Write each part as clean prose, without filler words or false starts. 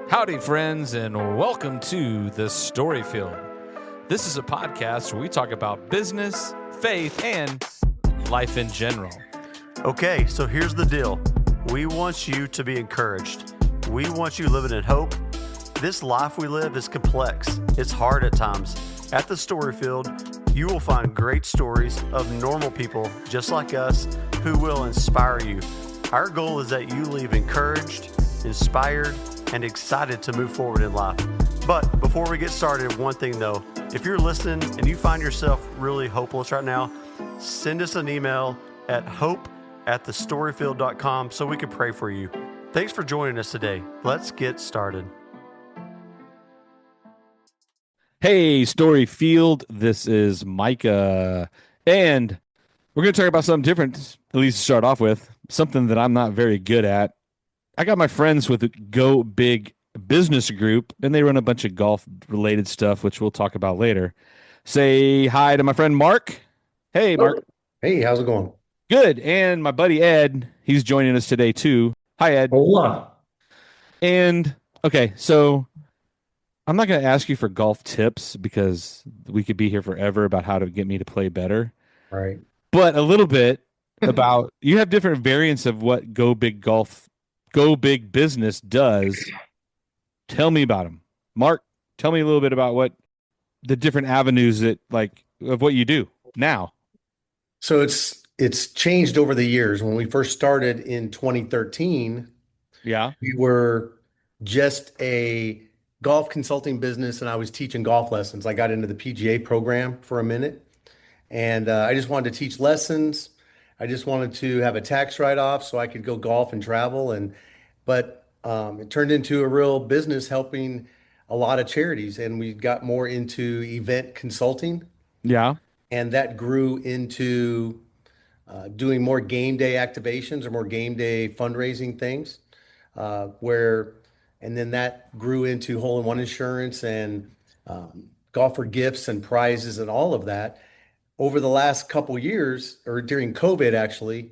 Howdy, friends, and welcome to The Story Field. This is a podcast where we talk about business, faith, and life in general. Okay, so here's the deal. We want you to be encouraged. We want you living in hope. This life we live is complex. It's hard at times. At The Story Field, you will find great stories of normal people just like us who will inspire you. Our goal is that you leave encouraged, inspired, and excited to move forward in life. But before we get started, one thing though, if you're listening and you find yourself really hopeless right now, send us an email at hope@thestoryfield.com so we can pray for you. Thanks for joining us today. Let's get started. Hey, Story Field, this is Micah, and we're going to talk about something different, at least to start off with, something that I'm not very good at. I got my friends with the Go Big Business Group, and they run a bunch of golf-related stuff, which we'll talk about later. Say hi to my friend Mark. Hey, Mark. Hey, how's it going? Good. And my buddy Ed, he's joining us today too. Hi, Ed. Hola. And, okay, so I'm not going to ask you for golf tips because we could be here forever about how to get me to play better. Right. But a little bit about, you have different variants of what Go Big Business does. Tell me about them. Mark, tell me a little bit about what the different avenues of what you do now. So it's changed over the years. When we first started in 2013, Yeah. we were just a golf consulting business, and I was teaching golf lessons. I got into the PGA program for a minute, and I just wanted to teach lessons. I just wanted to have a tax write-off so I could go golf and travel. But it turned into a real business helping a lot of charities, and we got more into event consulting, Yeah. and that grew into doing more game day activations or more game day fundraising things, and then that grew into hole-in-one insurance and golfer gifts and prizes and all of that. Over the last couple years, or during COVID, actually,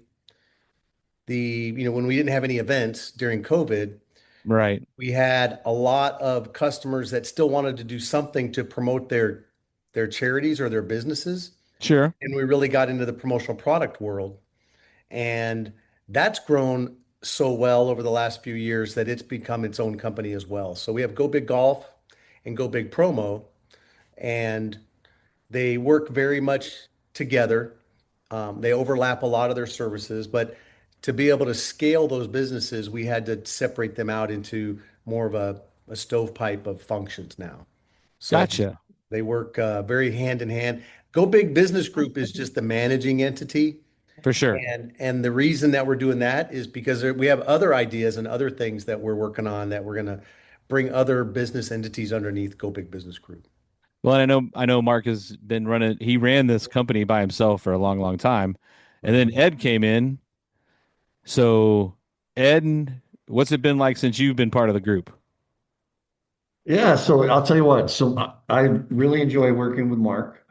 when we didn't have any events during COVID, Right. we had a lot of customers that still wanted to do something to promote their charities or their businesses. Sure. And we really got into the promotional product world. And that's grown so well over the last few years that it's become its own company as well. So we have Go Big Golf and Go Big Promo, and they work very much together. They overlap a lot of their services, but to be able to scale those businesses, we had to separate them out into more of a stovepipe of functions now. So Gotcha. they work very hand in hand. Go Big Business Group is just the managing entity. For sure. And the reason that we're doing that is because we have other ideas and other things that we're working on that we're going to bring other business entities underneath Go Big Business Group. Well, and I know Mark has been he ran this company by himself for a long, long time. And then Ed came in. So Ed, what's it been like since you've been part of the group? Yeah, so I'll tell you what. So I really enjoy working with Mark.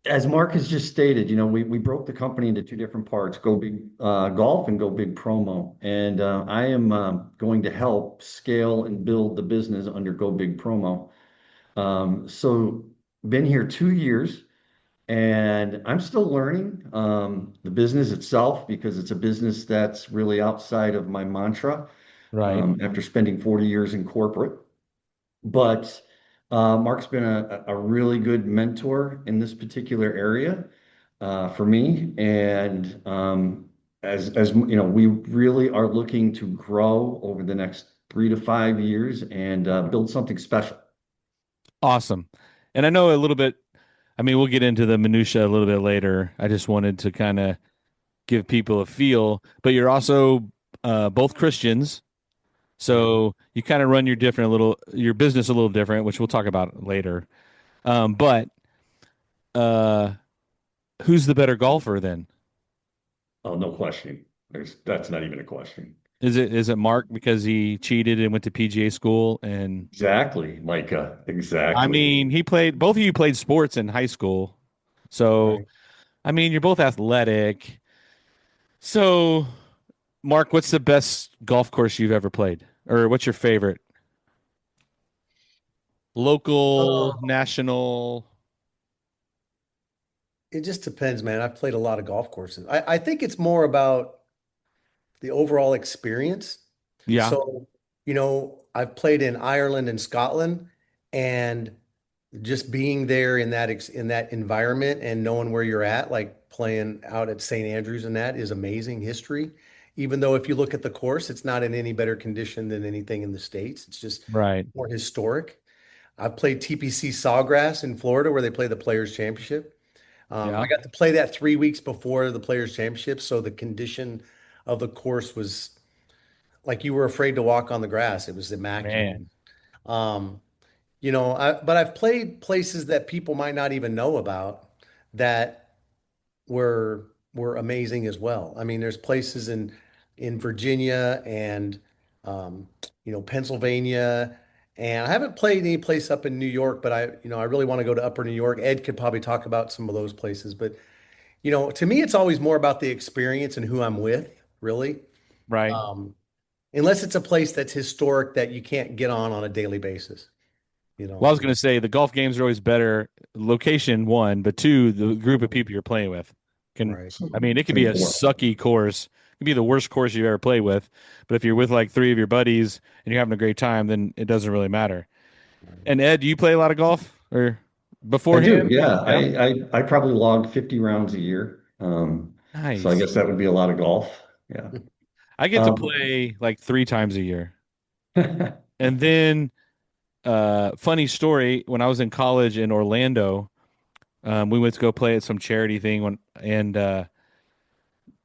As Mark has just stated, we broke the company into two different parts: Go Big Golf and Go Big Promo. And I am going to help scale and build the business under Go Big Promo. So been here 2 years, and I'm still learning the business itself because it's a business that's really outside of my mantra. Right. After spending 40 years in corporate. But Mark's been a really good mentor in this particular area for me. And as you know, we really are looking to grow over the next 3 to 5 years and build something special. Awesome. And I know a little bit, we'll get into the minutia a little bit later. I just wanted to kind of give people a feel, but you're also both Christians. So you kind of run your business a little different, which we'll talk about later. But who's the better golfer then? Oh, no question. That's not even a question. Is it Mark because he cheated and went to PGA school and Exactly, Micah. Exactly. both of you played sports in high school. So, Right. you're both athletic. So, Mark, what's the best golf course you've ever played? or what's your favorite? Local, Uh, national? it just depends, man. I've played a lot of golf courses. I think it's more about the overall experience. Yeah, So, I've played in Ireland and Scotland, and just being there in that environment and knowing where you're at, like playing out at St. Andrews and that is amazing history. Even though if you look at the course, it's not in any better condition than anything in the States. It's just right. more historic. I've played TPC Sawgrass in Florida where they play the Players Championship. I Yeah, got to play that 3 weeks before the Players Championship, so the condition of the course was like you were afraid to walk on the grass. It was immaculate. man. Um, but I've played places that people might not even know about that were amazing as well. I mean, there's places in Virginia and Pennsylvania, and I haven't played any place up in New York, but I really want to go to Upper New York. Ed could probably talk about some of those places, but to me, it's always more about the experience and who I'm with, really. Right. Um, Unless it's a place that's historic that you can't get on a daily basis, Well, I was going to say the golf games are always better. Location one, but two, the group of people you're playing with can. Right. I mean, it could be Three, a four. sucky course. It could be the worst course you've ever played with. But if you're with like three of your buddies and you're having a great time, then it doesn't really matter. And Ed, do you play a lot of golf or I do, beforehand? yeah. Yeah. I probably log 50 rounds a year. So I Nice. guess that would be a lot of golf. Yeah. I get to Um, play like three times a year. And then, funny story, when I was in college in Orlando, we went to go play at some charity thing and an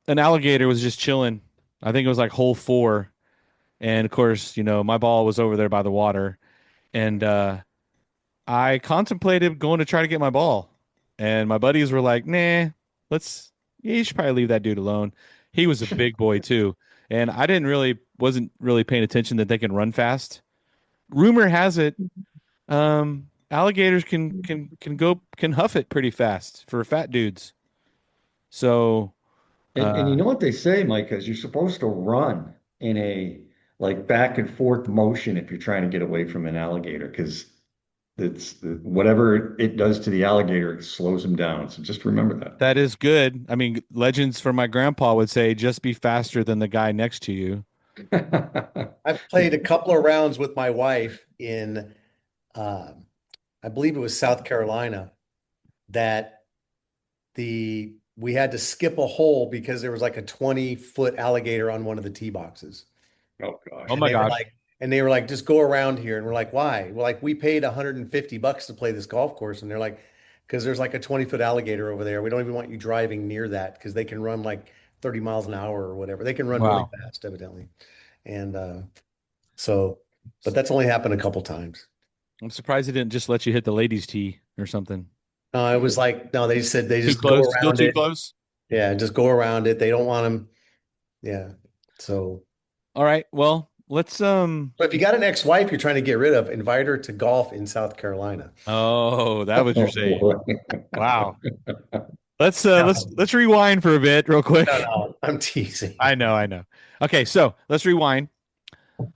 alligator was just chilling. I think it was like hole four. And of course, my ball was over there by the water. And I contemplated going to try to get my ball. And my buddies were like, nah, yeah, you should probably leave that dude alone. He was a big boy too. And I wasn't really paying attention that they can run fast. Rumor has it, alligators can huff it pretty fast for fat dudes. So, and you uh, know what they say, Mike, is you're supposed to run in a like back and forth motion if you're trying to get away from an alligator, because whatever it does to the alligator, it slows him down. So just remember that is good. I mean, legends from my grandpa would say, just be faster than the guy next to you. that. I've played a couple of rounds with my wife in, uh, I believe it was South Carolina, that we had to skip a hole because there was like a 20-foot alligator on one of the tee boxes. Oh Oh And gosh. my they were gosh. like, and they were like, just go around here. And we're like, why? We're like, we paid $150 to play this golf course. And they're like, because there's like a 20-foot alligator over there. We don't even want you driving near that because they can run like 30 miles an hour or whatever. They can run really Wow. fast, evidently. And so, but that's only happened a couple times. I'm surprised he didn't just let you hit the ladies' tee or something. It was like, no, they said they Too just go close? Still around too it. close? Yeah, just go around it. They don't want them. Yeah. So, All right. Well, let's but if you got an ex-wife you're trying to get rid of, invite her to golf in South Carolina. oh, that was your Oh saying. boy. Wow. Let's No, let's rewind for a bit real no, quick. no, I'm teasing. I know, I know. Okay, so let's rewind.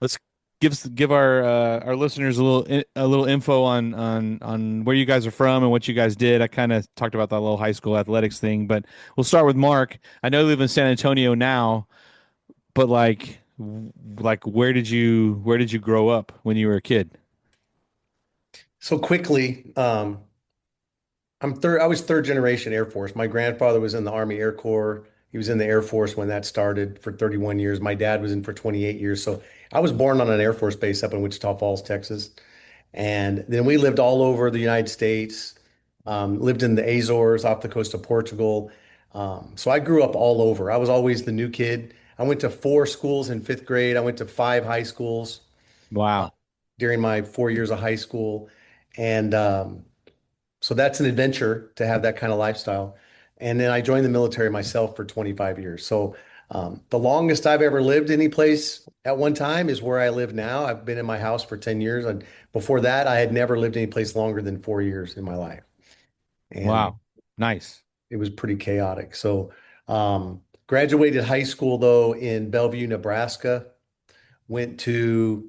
Let's give our listeners a little info on where you guys are from and what you guys did. I kind of talked about that little high school athletics thing, but we'll start with Mark. I know you live in San Antonio now, but like where did you grow up when you were a kid? So quickly, I was third generation Air Force. My grandfather was in the Army Air Corps. He was in the Air Force when that started for 31 years. My dad was in for 28 years. So I was born on an Air Force base up in Wichita Falls, Texas. And then we lived all over the United States, lived in the Azores off the coast of Portugal. So I grew up all over. I was always the new kid. I went to four schools in fifth grade. I went to five high schools Wow. during my 4 years of high school. And so that's an adventure to have that kind of lifestyle. And then I joined the military myself for 25 years. So the longest I've ever lived any place at one time is where I live now. I've been in my house for 10 years. And before that, I had never lived any place longer than 4 years in my life. And Wow. Nice. it was pretty chaotic. So graduated high school, though, in Bellevue, Nebraska, went to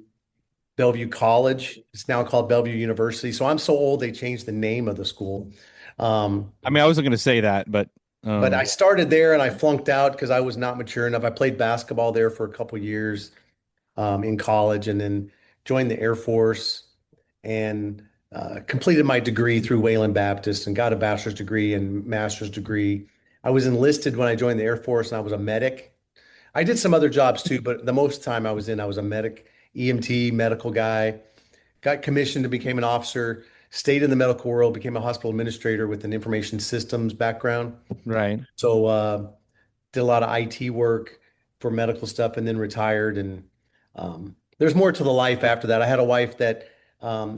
Bellevue College. It's now called Bellevue University. So I'm so old they changed the name of the school. Um, I mean, I wasn't going to say that, but but I started there and I flunked out because I was not mature enough. I played basketball there for a couple years in college and then joined the Air Force and completed my degree through Wayland Baptist and got a bachelor's degree and master's degree. I was enlisted when I joined the Air Force and I was a medic. I did some other jobs too, but the most time I was a medic, EMT, medical guy. Got commissioned and became an officer, stayed in the medical world, became a hospital administrator with an information systems background. right. So did a lot of IT work for medical stuff and then retired. And there's more to the life after that. I had a wife that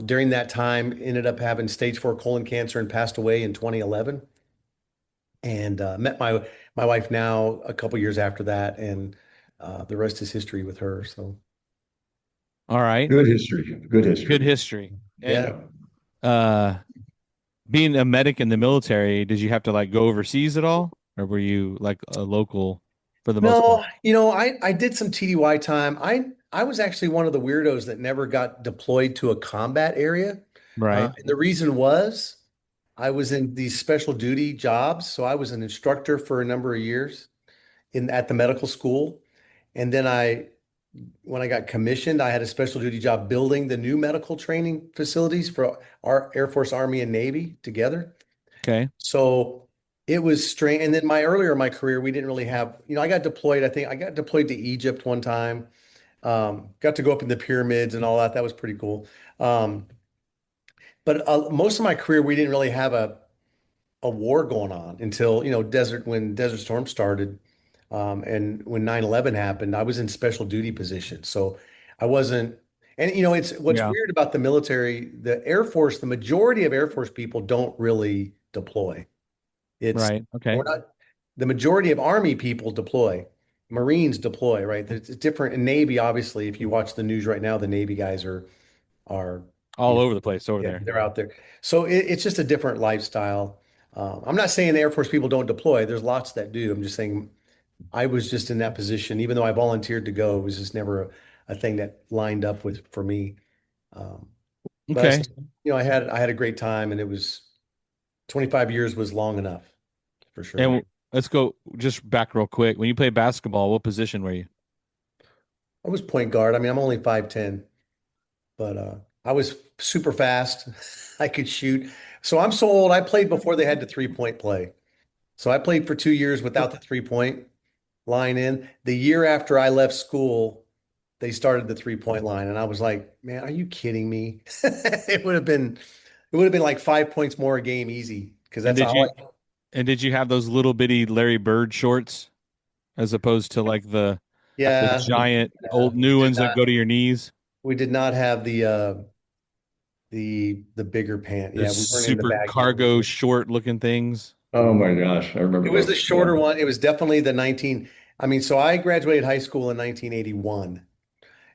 during that time ended up having stage 4 colon cancer and passed away in 2011. And met my wife now a couple years after that, and the rest is history with her. So All right. Good history. Good Good history. history. And yeah. Yeah. uh being a medic in the military, did you have to like go overseas at all? Or were you like a local for the most part? No, I did some TDY time. I was actually one of the weirdos that never got deployed to a combat area. Right. And the reason was I was in these special duty jobs. So I was an instructor for a number of years in at the medical school. And then when I got commissioned, I had a special duty job building the new medical training facilities for our Air Force, Army, and Navy together. Okay. So it was strange. And then earlier in my career, we didn't really have, I got deployed. I think I got deployed to Egypt one time. Got to go up in the pyramids and all that. That was pretty cool. But most of my career, we didn't really have a war going on until, when Desert Storm started, and when 9/11 happened, I was in special duty position. So I wasn't, and it's what's Yeah. weird about the military, the Air Force, the majority of Air Force people don't really deploy. It's Right. Okay. we're not the majority of Army people deploy. Marines deploy, right? It's different in Navy, obviously. If you watch the news right now, the Navy guys are All over the place over yeah, there. they're out there. So it's just a different lifestyle. I'm not saying the Air Force people don't deploy. There's lots that do. I'm just saying I was just in that position, even though I volunteered to go. It was just never a thing that lined up with for me. Um, but Okay. I had a great time, and it was 25 years was long enough for sure. And let's go just back real quick. When you played basketball, what position were you? I was point guard. I mean, I'm only 5'10", but I was super fast. I could shoot. So I'm so old. I played before they had the 3-point play. So I played for 2 years without the 3-point line in. The year after I left school, they started the 3-point line, and I was like, "Man, are you kidding me?" It would have been like 5 points more a game easy because And that's did all you and did you have those little bitty Larry Bird shorts as opposed to like the yeah, giant yeah. old new ones that go to your knees? We did not have the bigger pant. Those Yeah, we weren't in the super baggy ones. cargo short looking things. Oh my gosh. I It remember was the those. Yeah. shorter one. It was definitely the 19. I mean, so I graduated high school in 1981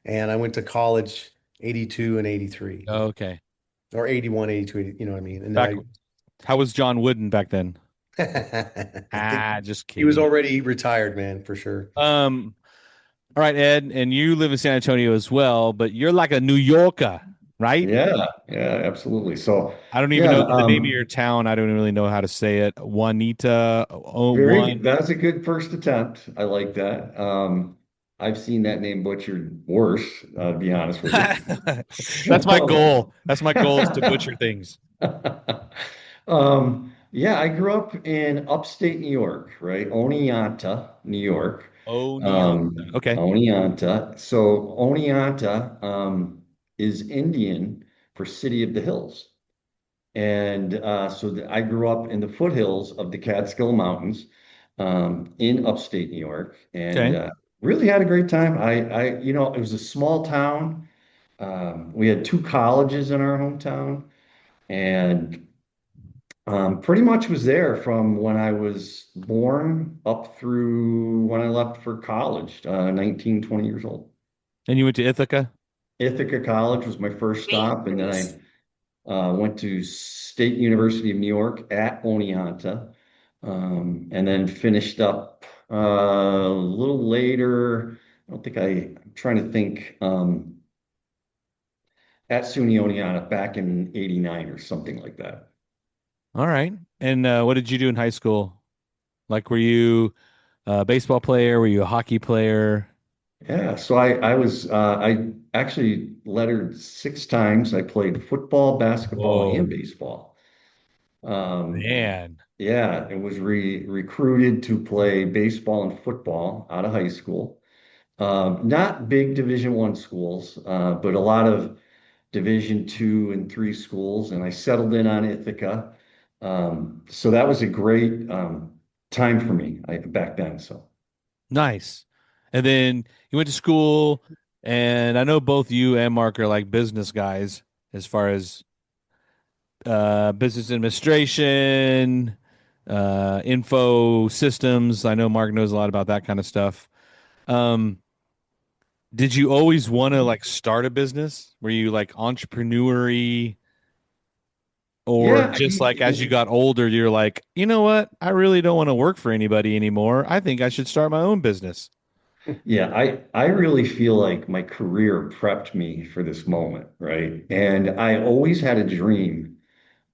and I went to college 82 and 83 Okay. or 81, 82, 80, you know what I mean? And then Back how was John Wooden back then? I think Ah, just he was kidding. already retired, man, for sure. Um, all right, Ed, and you live in San Antonio as well, but you're like a New Yorker, right? Yeah. Yeah, absolutely. So I don't even yeah, know the name of your town. I don't really know how to say it. Juanita, oh, very one. that's a good first attempt. I like that. I've seen that name butchered worse, to be honest with you. That's my So goal. That's my goal is to butcher things. yeah, I grew up in upstate New York, right? Oneonta, New York. Oneonta. Okay. Oneonta. So Oneonta is Indian for City of the Hills. And I grew up in the foothills of the Catskill Mountains in upstate New York and Okay. really had a great time. It was a small town. We had two colleges in our hometown and pretty much was there from when I was born up through when I left for college, 19, 20 years old. And you went to Ithaca? Ithaca College was my first stop, and then I went to State University of New York at Oneonta, and then finished up a little later don't think I'm trying to think, at SUNY Oneonta back in 89 or something like that. All right. And what did you do in high school? Like, were you a baseball player? Were you a hockey player? Yeah, so I actually lettered 6 times. I played football, basketball, and Whoa, baseball. Um, man. yeah, and was recruited to play baseball and football out of high school. Not big Division I schools, but a lot of Division II and III schools, and I settled in on Ithaca. So that was a great time for me back then. So. Nice. And then you went to school, and I know both you and Mark are like business guys as far as business administration, info systems. I know Mark knows a lot about that kind of stuff. Um, did you always want to like start a business? Were you like entrepreneur-y, or Yeah, just like as you got older, you're like, you know what? I really don't want to work for anybody anymore. I think I should start my own business. yeah, I really feel like my career prepped me for this moment, right? And I always had a dream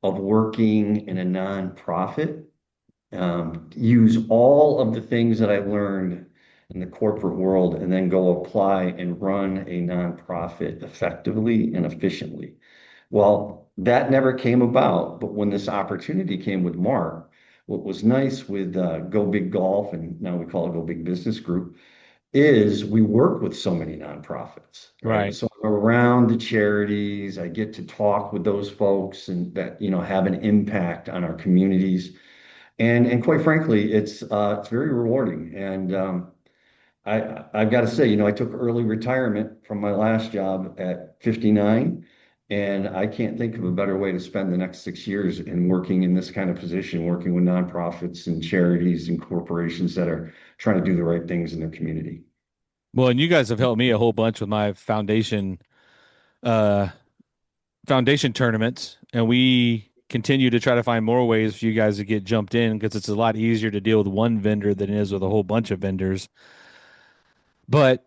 of working in a nonprofit, use all of the things that I learned in the corporate world, and then go apply and run a nonprofit effectively and efficiently. Well, that never came about, but when this opportunity came with Mark, what was nice with Go Big Golf, and now we call it Go Big Business Group, is we work with so many nonprofits, right? Right. So I'm around the charities, I get to talk with those folks and that, have an impact on our communities. And quite frankly, it's very rewarding. And I've got to say, I took early retirement from my last job at 59, and I can't think of a better way to spend the next 6 years in working in this kind of position, working with nonprofits and charities and corporations that are trying to do the right things in their community. Well, and you guys have helped me a whole bunch with my uh, foundation tournaments, and we continue to try to find more ways for you guys to get jumped in because it's a lot easier to deal with one vendor than it is with a whole bunch of vendors. But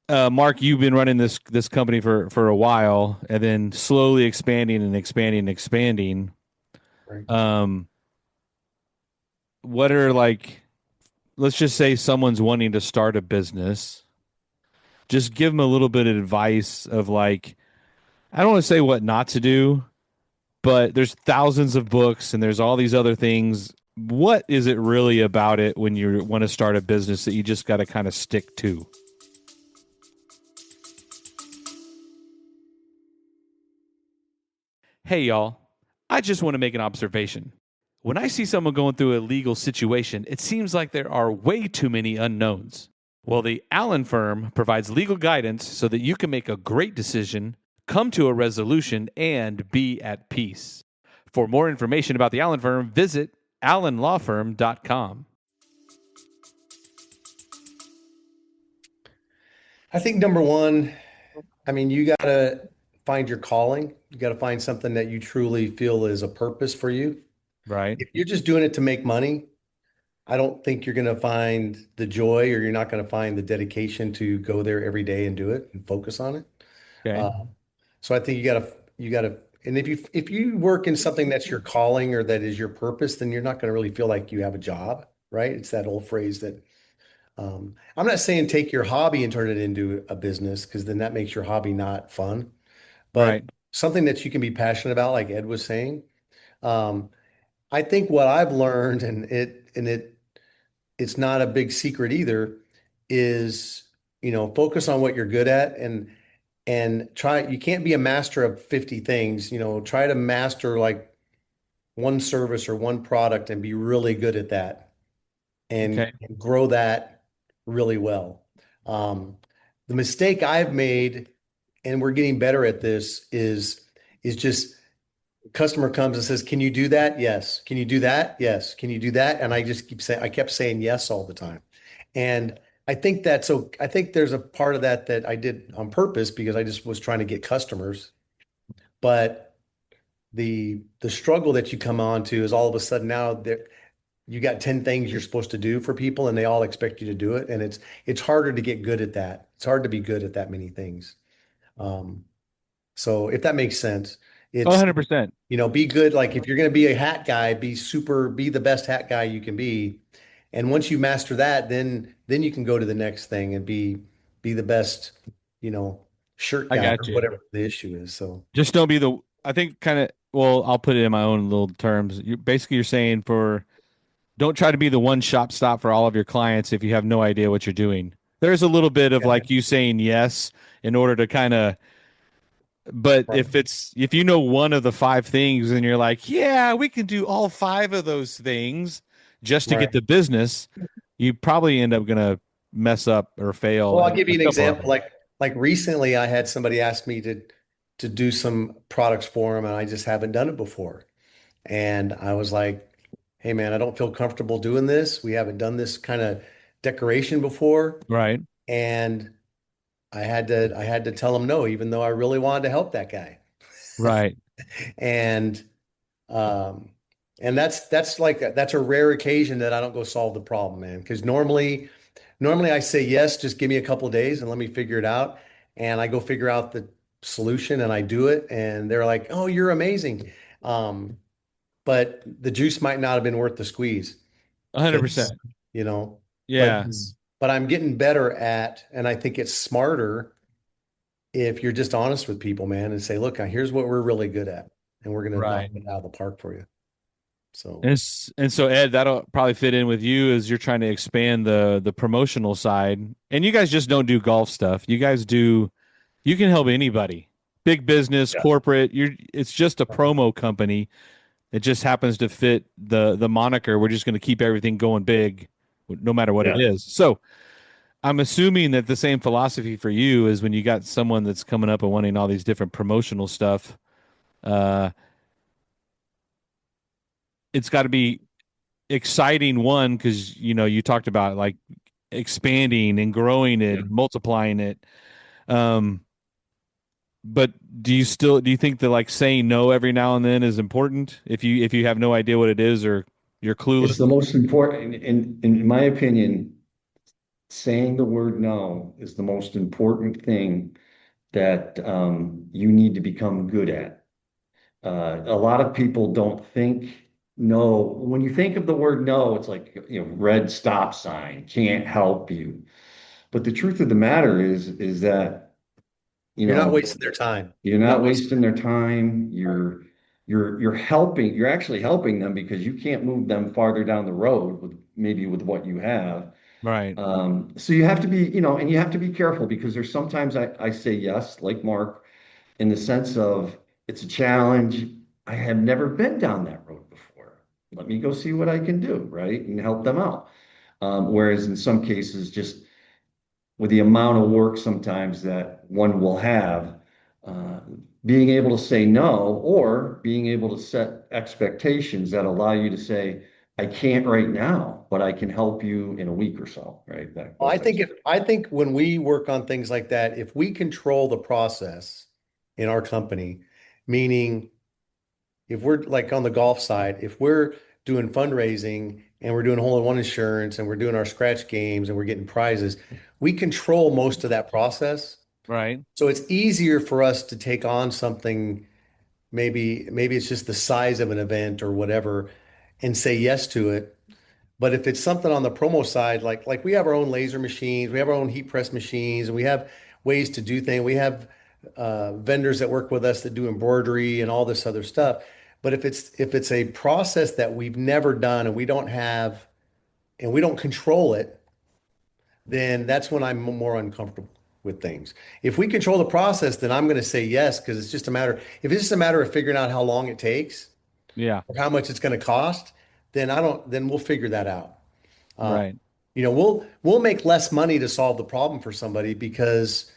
Mark, you've been running this company for a while, and then slowly expanding and expanding and expanding. Right. Um, what are like? Let's just say someone's wanting to start a business. Just give them a little bit of advice of like, I don't want to say what not to do, but there's thousands of books and there's all these other things. What is it really about it when you want to start a business that you just got to kind of stick to? Hey, y'all. I just want to make an observation. When I see someone going through a legal situation, it seems like there are way too many unknowns. Well, the Allen firm provides legal guidance so that you can make a great decision, come to a resolution, and be at peace. For more information about the Allen firm, visit allenlawfirm.com. I think number one, I mean, you got to find your calling. You got to find something that you truly feel is a purpose for you. Right? If you're just doing it to make money, I don't think you're going to find the joy or you're not going to find the dedication to go there every day and do it and focus on it. Okay. Uh, so I think you got to, and if you work in something that's your calling or that is your purpose, then you're not going to really feel like you have a job, right? It's that old phrase that I'm not saying take your hobby and turn it into a business because then that makes your hobby not fun, but Right. something that you can be passionate about, like Ed was saying. Um, I think what I've learned, it's not a big secret either, is focus on what you're good at and try. You can't be a master of 50 things. Try to master like one service or one product and be really good at that Okay. and grow that really well. Um, the mistake I've made, and we're getting better at this, is just customer comes and says, "Can you do that?" Yes. Can you do that? Yes. Can you do that? And I kept saying yes all the time. And I think that's so I think there's a part of that I did on purpose because I just was trying to get customers. But the struggle that you come on to is all of a sudden now you got 10 things you're supposed to do for people and they all expect you to do it. And it's harder to get good at that. It's hard to be good at that many things. Um, so if that makes sense, Oh, it's, 100%. be good. Like if you're going to be a hat guy, be the best hat guy you can be. And once you master that, then you can go to the next thing and be the best, you know, shirt I guy got or you. whatever the issue is. So Just don't be the, I think kind of, well, I'll put it in my own little terms. You're saying for, don't try to be the one shop stop for all of your clients if you have no idea what you're doing. There's a little bit of yeah, like you saying yes in order to kind of, but right. if you know one of the five things and you're like, yeah, we can do all five of those things just to Right. get the business, you probably end up gonna mess up or fail Well, I'll at give you a an couple of example. them. Like recently I had somebody ask me to do some products for them and I just haven't done it before. And I was like, hey man, I don't feel comfortable doing this. We haven't done this kind of decoration before. Right, And I had to tell him no, even though I really wanted to help that guy. right, And um and that's a rare occasion that I don't go solve the problem, man. Because normally I say yes, just give me a couple of days and let me figure it out. And I go figure out the solution and I do it. And they're like, oh, you're amazing. Um, but the juice might not have been worth the squeeze because, 100%. you know, but Yeah, but I'm getting better at, and I think it's smarter if you're just honest with people, man, and say, look, here's what we're really good at, and we're gonna knock right. it out of the park for you. So And so Ed, that'll probably fit in with you as you're trying to expand the promotional side. And you guys just don't do golf stuff. You can help anybody. Big business, yeah, corporate, it's just a promo company. It just happens to fit the moniker. We're just going to keep everything going big, no matter what it yeah. is. So I'm assuming that the same philosophy for you is when you got someone that's coming up and wanting all these different promotional stuff. Uh, it's got to be exciting one because you talked about like expanding and growing it, Yeah. and multiplying it. Um, but do you think that like saying no every now and then is important if you have no idea what it is or you're It's clueless? the most important, in my opinion, saying the word no is the most important thing that you need to become good at. A lot of people don't think no. When you think of the word no, it's like, red stop sign, can't help you. But the truth of the matter is that, you You're not know, wasting their time. you're You're not not wasting. wasting their time. You're helping, you're actually helping them because you can't move them farther down the road with maybe with what you have. Right. So you have to be, and you have to be careful because there's sometimes I say yes, like Mark, in the sense of it's a challenge. I have never been down that road before. Let me go see what I can do, right? And help them out. Whereas in some cases, just with the amount of work sometimes that one will have, uh, being able to say no or being able to set expectations that allow you to say, I can't right now, but I can help you in a week or so, right? I Those types think of if I think when we work on things like that, if we control the process in our company, meaning if we're like on the golf side, if we're doing fundraising and we're doing hole-in-one insurance and we're doing our scratch games and we're getting prizes, we control most of that process. Right. So it's easier for us to take on something, maybe it's just the size of an event or whatever, and say yes to it. But if it's something on the promo side, like we have our own laser machines, we have our own heat press machines, and we have ways to do things. We have vendors that work with us that do embroidery and all this other stuff. But if it's a process that we've never done and we don't control it, then that's when I'm more uncomfortable with things. If we control the process, then I'm going to say yes because if it's just a matter of figuring out how long it takes Yeah. or how much it's going to cost, then we'll figure that out. Right. We'll make less money to solve the problem for somebody because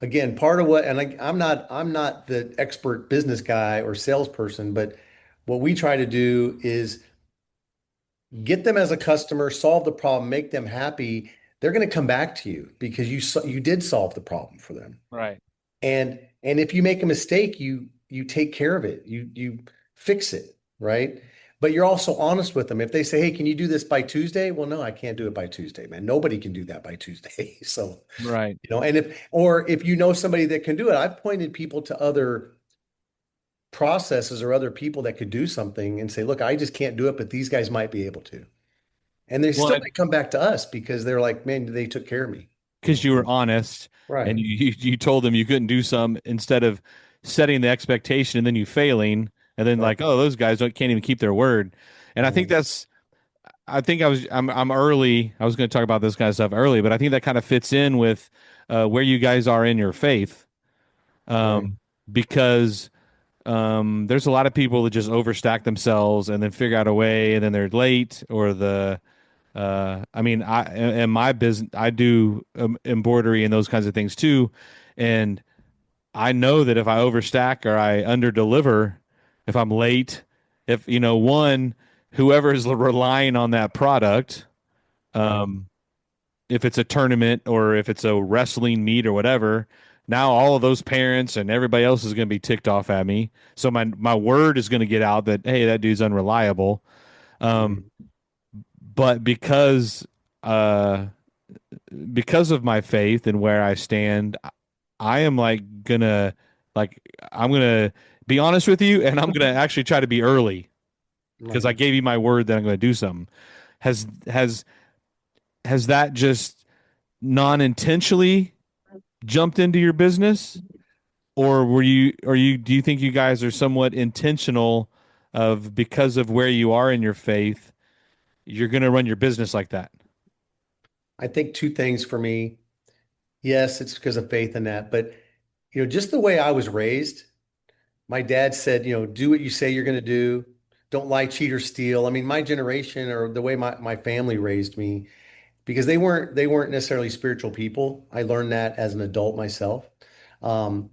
again, part of what and I'm not the expert business guy or salesperson, but what we try to do is get them as a customer, solve the problem, make them happy. They're going to come back to you because you did solve the problem for them. Right. And if you make a mistake, you take care of it. You fix it, right? but you're also honest with them. If they say, "Hey, can you do this by Tuesday?" Well, no, I can't do it by Tuesday, man. Nobody can do that by Tuesday. So, Right. and if you know somebody that can do it, I've pointed people to other processes or other people that could do something and say, "Look, I just can't do it, but these guys might be able to." And they Well, still might come back to us because they're like, "Man, they took care of me." because you were honest and Right. you told them you couldn't do some instead of setting the expectation and then you failing and then Right. like, oh, those guys can't even keep their word. And I think Mhm. that's I think I'm early. I was going to talk about this kind of stuff early, but I think that kind of fits in with where you guys are in your faith, Right. um, because there's a lot of people that just overstack themselves and then figure out a way, and then they're late or the. I mean, I in my business, I do embroidery and those kinds of things too, and I know that if I overstack or I underdeliver, if I'm late, if one, whoever is relying on that product, Right. um, if it's a tournament or if it's a wrestling meet or whatever, now all of those parents and everybody else is going to be ticked off at me. So my word is going to get out that hey, that dude's unreliable. Um, Mhm. but uh, because of my faith and where I stand, I am like I'm gonna be honest with you, and I'm gonna actually try to be early because Right. I gave you my word that I'm gonna do something. Has has has that just non-intentionally jumped into your business, or do you think you guys are somewhat intentional of because of where you are in your faith, you're gonna run your business like that? I think two things for me. Yes, it's because of faith in that, but just the way I was raised, my dad said, do what you say you're going to do. Don't lie, cheat, or steal. I mean, my generation or the way my family raised me, because they weren't necessarily spiritual people. I learned that as an adult myself. Um,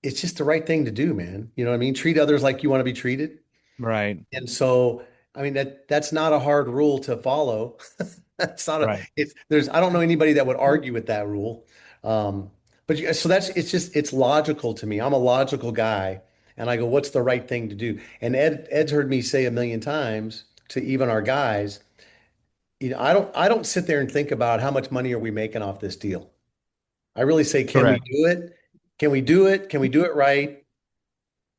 it's just the right thing to do, man. You know what I mean? Treat others like you want to be treated. Right, And so, I mean, that's not a hard rule to follow. That's not a, right, I don't know anybody that would argue with that rule. Um, so it's logical to me. I'm a logical guy. And I go, what's the right thing to do? And Ed's heard me say a million times to even our guys, I don't sit there and think about how much money are we making off this deal. I really say, can we correct, do it? Can we do it? Can we do it right?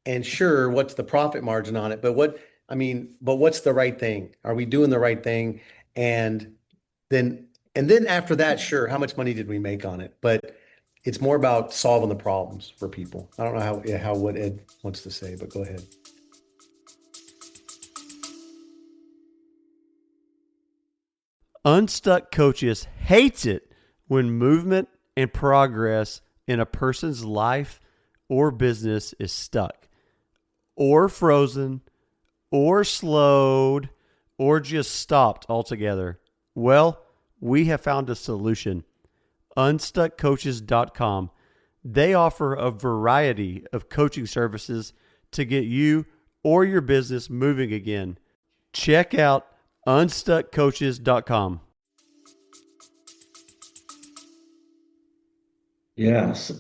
And sure, what's the profit margin on it? But what's the right thing? Are we doing the right thing? And then after that, sure, how much money did we make on it? But it's more about solving the problems for people. I don't know how what Ed wants to say, but go ahead. Unstuck Coaches hates it when movement and progress in a person's life or business is stuck or frozen or slowed or just stopped altogether. Well, we have found a solution. Unstuckcoaches.com. They offer a variety of coaching services to get you or your business moving again. Check out unstuckcoaches.com. Yes.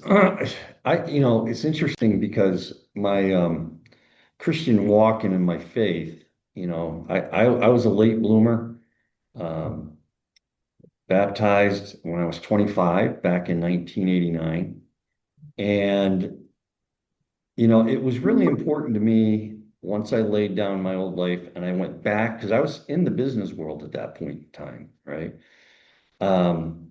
It's interesting because my Christian walk and in my faith, I was a late bloomer, um, baptized when I was 25 back in 1989. And, it was really important to me once I laid down my old life and I went back because I was in the business world at that point in time, right? Um,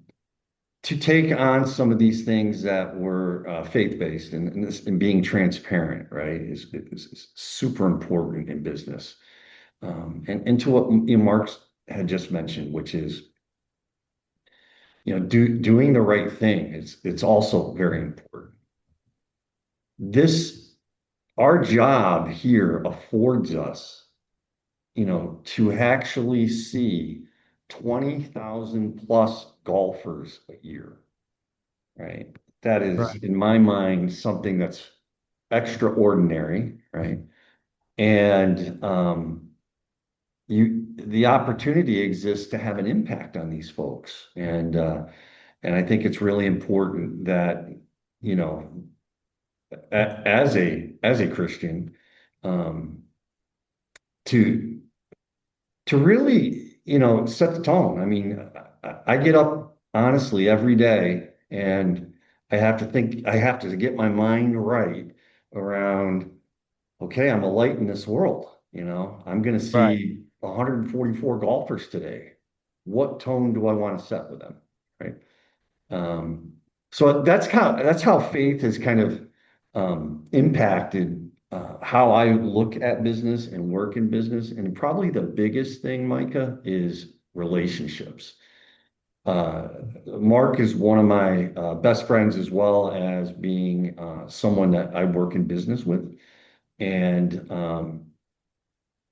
to take on some of these things that were faith-based and being transparent, right, is super important in business. And to what Mark had just mentioned, which is, doing the right thing. It's also very important. This, our job here affords us, to actually see 20,000 plus golfers a year. Right? That is, right, in my mind, something that's extraordinary, right? And the opportunity exists to have an impact on these folks, and I think it's really important that you know, as a Christian, um, to to really, set the tone. I mean, I get up honestly every day and I have to get my mind right around, okay, I'm a light in this world. I'm going to Right. see 144 golfers today. What tone do I want to set with them? Right. Um, so that's how faith has kind of impacted how I look at business and work in business. And probably the biggest thing, Micah, is relationships. Uh, Mark is one of my best friends, as well as being someone that I work in business with. And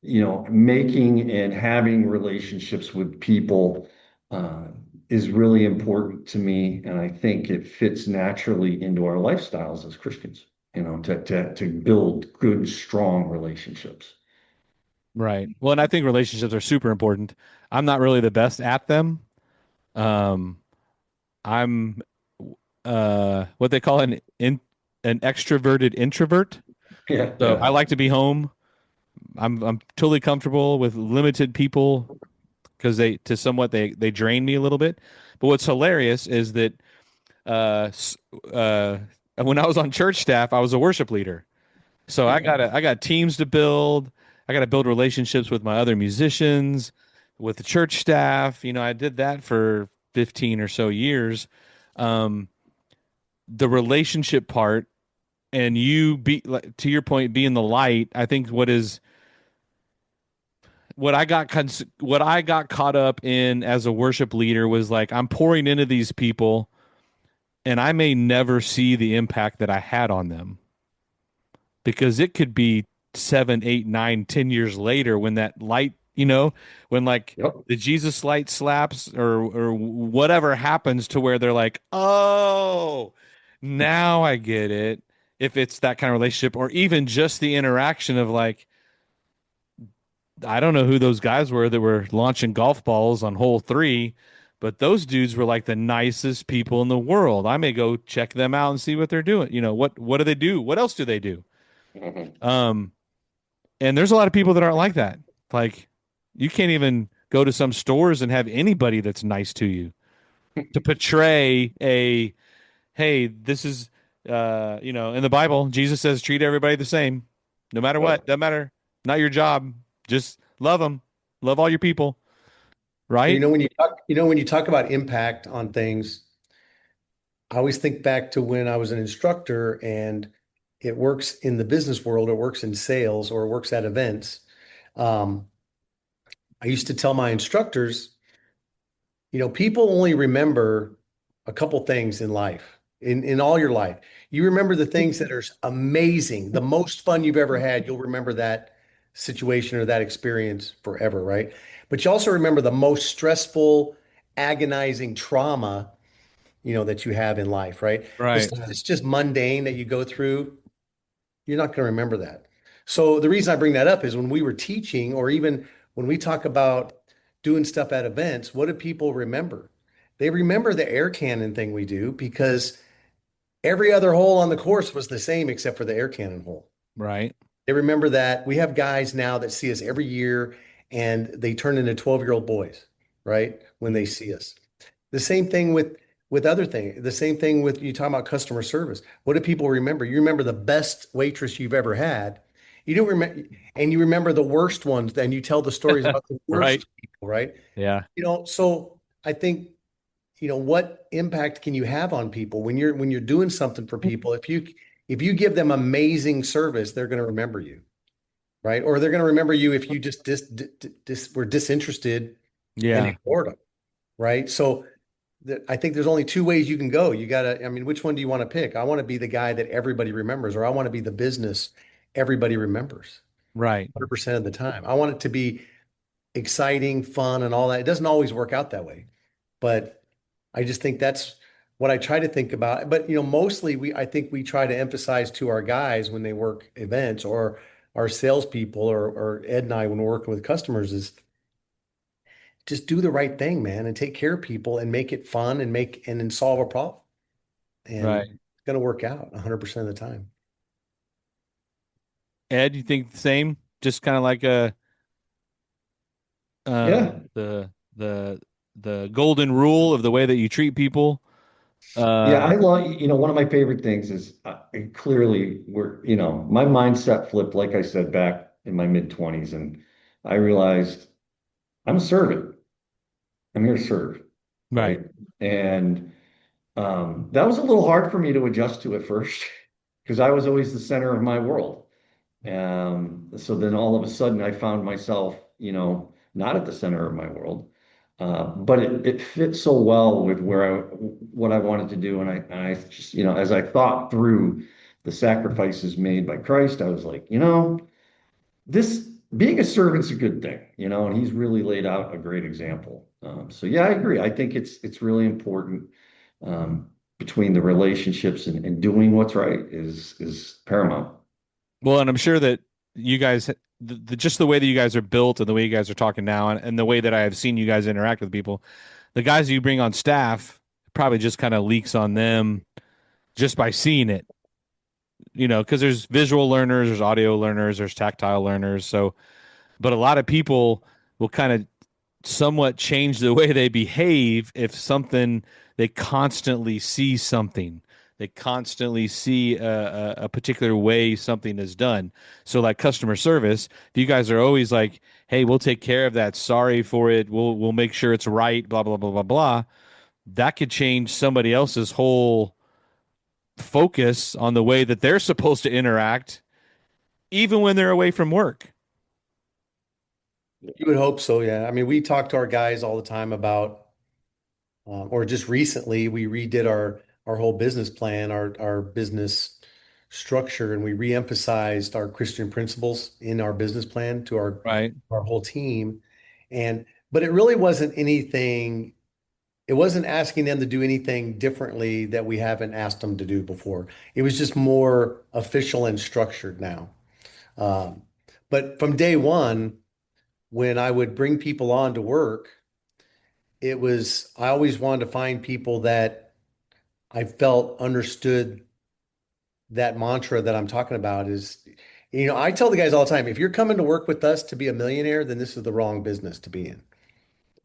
making and having relationships with people uh, is really important to me, and I think it fits naturally into our lifestyles as Christians. To build good, strong relationships. Right. Well, and I think relationships are super important. I'm not really the best at them. Um, I'm what they call an extroverted introvert. Yeah, So I yeah. like to be home. I'm totally comfortable with limited people because they drain me a little bit. But what's hilarious is that uh s- uh when I was on church staff, I was a worship leader. So I got teams to build. I got to build relationships with my other musicians, with the church staff. I did that for 15 or so years. Um, the relationship part and you be like, to your point, being the light. I think what I got caught up in as a worship leader was like I'm pouring into these people and I may never see the impact that I had on them because it could be 7, 8, 9, 10 years later when that light, when like Yep. the Jesus light slaps or whatever happens to where they're like, oh, now I get it. If it's that kind of relationship, or even just the interaction of like, I don't know who those guys were that were launching golf balls on hole three, but those dudes were like the nicest people in the world. I may go check them out and see what they're doing. What do they do? What else do they do? Mhm. Um, And there's a lot of people that aren't like that. Like you can't even go to some stores and have anybody that's nice to you to portray a hey, this is in the Bible, Jesus says treat everybody the same, no matter what. Yep. Doesn't matter. Not your job. Just love them. Love all your people, You right? know, when you talk about impact on things, I always think back to when I was an instructor and it works in the business world, it works in sales, or it works at events. Um, I used to tell my instructors, people only remember a couple things in life, in all your life. You remember the things that are amazing, the most fun you've ever had. You'll remember that situation or that experience forever, right? But you also remember the most stressful, agonizing trauma, that you have in life, right? The Right. stuff that's just mundane that you go through, you're not going to remember that. So the reason I bring that up is when we were teaching, or even when we talk about doing stuff at events, what do people remember? They remember the air cannon thing we do because every other hole on the course was the same except for the air cannon hole. Right. They remember that. We have guys now that see us every year and they turn into 12-year-old boys, right? When they see us. The same thing with other things. The same thing with you talking about customer service. What do people remember? You remember the best waitress you've ever had. You don't remember, and you remember the worst ones, and you tell the stories about the Right. worst people, right? Yeah. So I think, what impact can you have on people when you're doing something for people? If you give them amazing service, they're going to remember you, right? Or they're going to remember you if you just were disinterested and Yeah. ignored them, right? So I think there's only two ways you can go. I mean, which one do you want to pick? I want to be the guy that everybody remembers, or I want to be the business everybody remembers Right. 100% of the time. I want it to be exciting, fun, and all that. It doesn't always work out that way, but I just think that's what I try to think about. But, mostly I think we try to emphasize to our guys when they work events, or our salespeople, or Ed and I when we're working with customers, is just do the right thing, man, and take care of people and make it fun and then solve a problem. And Right. it's going to work out 100% of the time. Ed, you think the same? Just kind of like a Yeah. The the golden rule of the way that you treat people. Yeah, Uh, I love, one of my favorite things is clearly my mindset flipped, like I said, back in my mid 20s. And I realized I'm a servant. I'm here to serve. right, Right. And that was a little hard for me to adjust to at first because I was always the center of my world. So then all of a sudden I found myself, not at the center of my world. But it fit so well with what I wanted to do. And I just, as I thought through the sacrifices made by Christ, I was like, this being a servant's a good thing, and he's really laid out a great example. So yeah, I agree. I think it's really important, between the relationships and doing what's right is paramount. well, and I'm sure that you guys, just the way that you guys are built and the way you guys are talking now, and the way that I have seen you guys interact with people, the guys you bring on staff probably just kind of leaks on them just by seeing it, because there's visual learners, there's audio learners, there's tactile learners. So, but a lot of people will kind of somewhat change the way they behave if something they constantly see something. They constantly see a particular way something is done. So, like customer service, if you guys are always like, "Hey, we'll take care of that. Sorry for it. We'll make sure it's right." Blah blah blah blah blah. That could change somebody else's whole focus on the way that they're supposed to interact, even when they're away from work. You would hope so, yeah. I mean, we talk to our guys all the time about, or just recently, we redid our whole business plan, our business structure, and we reemphasized our Christian principles in our business plan to Right. our whole team. And but it really wasn't anything. It wasn't asking them to do anything differently that we haven't asked them to do before. It was just more official and structured now. Um, but from day one, when I would bring people on to work, I always wanted to find people that I felt understood that mantra that I'm talking about I tell the guys all the time, if you're coming to work with us to be a millionaire, then this is the wrong business to be in.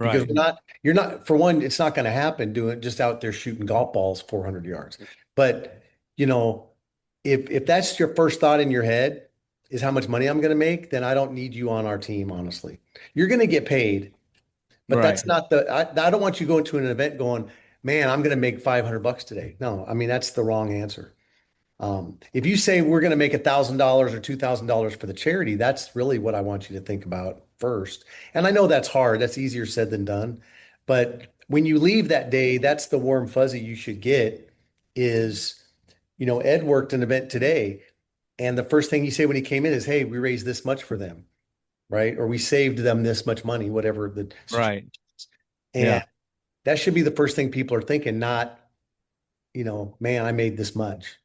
Because Right. you're not, for one, it's not going to happen doing just out there shooting golf balls 400 yards. But, you know, if that's your first thought in your head is how much money I'm going to make, then I don't need you on our team, honestly. You're going to get paid, but Right. that's not I don't want you going to an event going, man, I'm going to make 500 bucks today. No, I mean, that's the wrong answer. If you say we're going to make $1,000 or $2,000 for the charity, that's really what I want you to think about first. And I know that's hard. That's easier said than done. But when you leave that day, that's the warm fuzzy you should get is, Ed worked an event today. And the first thing he said when he came in is, hey, we raised this much for them, right? Or we saved them this much money, whatever the situation. Right. And Yeah. that should be the first thing people are thinking, not, man, I made this much.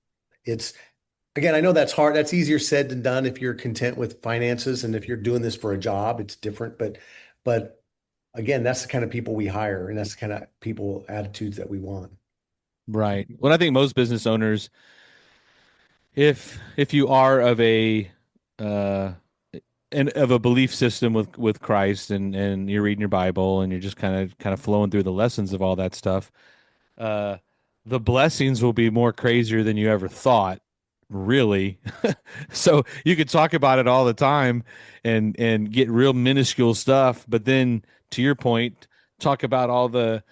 It's Again, I know that's hard. That's easier said than done if you're content with finances and if you're doing this for a job, it's different. But again, that's the kind of people we hire and that's the kind of people attitudes that we want. Right. Well, I think most business owners, if you are of a uh and of a belief system with Christ, and you're reading your Bible and you're just kind of flowing through the lessons of all that stuff, uh the blessings will be more crazier than you ever thought, really. So you could talk about it all the time and get real minuscule stuff, but then to your point, talk about all the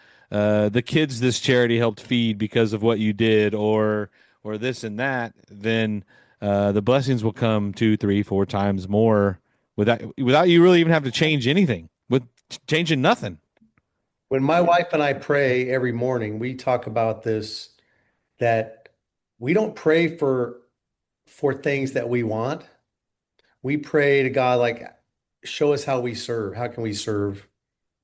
kids this charity helped feed because of what you did, or this and that, then the blessings will come two, three, four times more without you really even have to change anything, with changing nothing. When my wife and I pray every morning, we talk about this that we don't pray for things that we want. We pray to God like, show us how we serve. How can we serve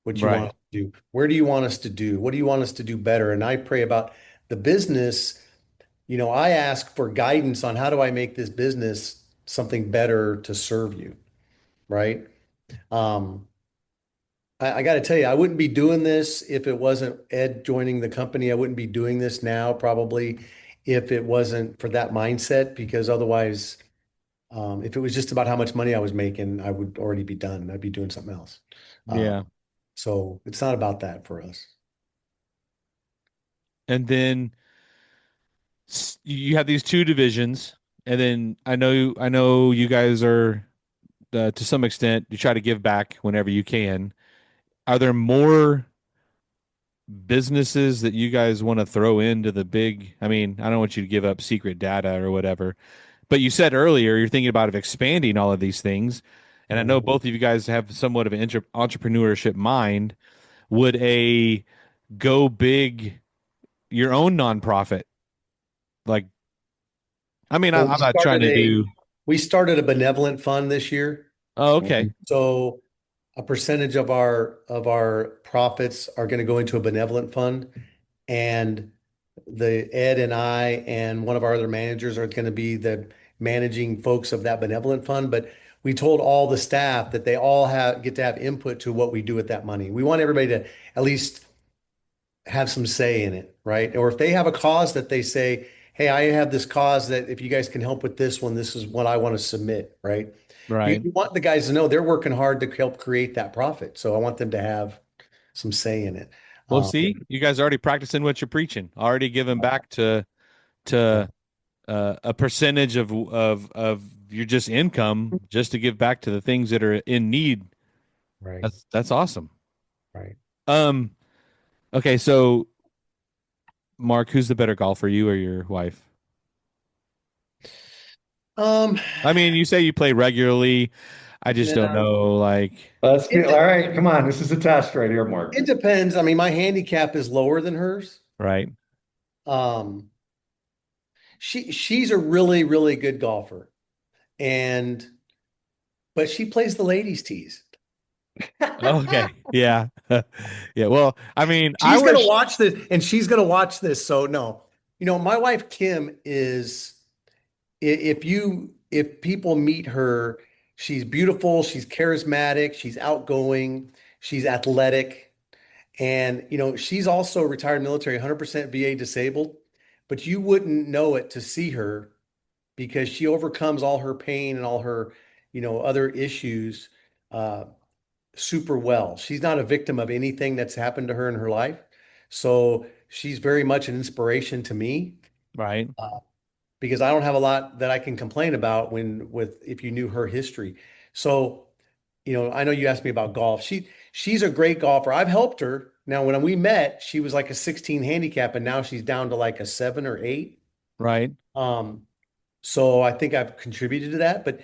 what you want Right. us to do? Where do you want us to do? What do you want us to do better? And I pray about the business. I ask for guidance on how do I make this business something better to serve you, right? Um, I got to tell you, I wouldn't be doing this if it wasn't Ed joining the company. I wouldn't be doing this now, probably, if it wasn't for that mindset, because otherwise, If it was just about how much money I was making, I would already be done. I'd be doing something else. Uh, Yeah. so it's not about that for us. And then you have these two divisions, and then I know you guys are to some extent you try to give back whenever you can. Are there more businesses that you guys want to throw into the big? I mean, I don't want you to give up secret data or whatever, but you said earlier you're thinking about expanding all of these things, and I know Mhm. both of you guys have somewhat of an entrepreneurship mind. Would a go big your own nonprofit like? I mean, Well, I'm not trying to do. we started a benevolent fund this year. Oh, okay. Mhm. So a percentage of our profits are going to go into a benevolent fund, and the Ed and I and one of our other managers are going to be the managing folks of that benevolent fund. But we told all the staff that they all get to have input to what we do with that money. We want everybody to at least have some say in it, right? Or if they have a cause that they say, hey, I have this cause that if you guys can help with this one, this is what I want to submit, right? Right. We want the guys to know they're working hard to help create that profit. So I want them to have some say in it. Well, Um, see, you guys are already practicing what you're preaching. Already giving back yeah, to a percentage of your just income just to give back to the things that are in need. right, That's awesome. right. Um. Okay, so Mark, who's the better golfer, you or your wife? Um, I mean, you say you play regularly. I just don't no, know, like, Let's it get, all right, come on. This is a test right here, Mark. it depends. I mean, my handicap is lower than hers. right, Um, she's a really, really good golfer, and but she plays the ladies' tees. okay, yeah, yeah. Well, I mean, I She's gonna wish, watch this, and she's gonna watch this. So no, my wife Kim is. If people meet her, she's beautiful, she's charismatic, she's outgoing, she's athletic, and she's also retired military, 100% VA disabled, but you wouldn't know it to see her because she overcomes all her pain and all her, other issues uh, super well. She's not a victim of anything that's happened to her in her life. So she's very much an inspiration to me right, uh, because I don't have a lot that I can complain about if you knew her history. So, I know you asked me about golf. She's a great golfer. I've helped her. Now, when we met, she was like a 16 handicap, and now she's down to like a 7 or 8. right. Um, so I think I've contributed to that. But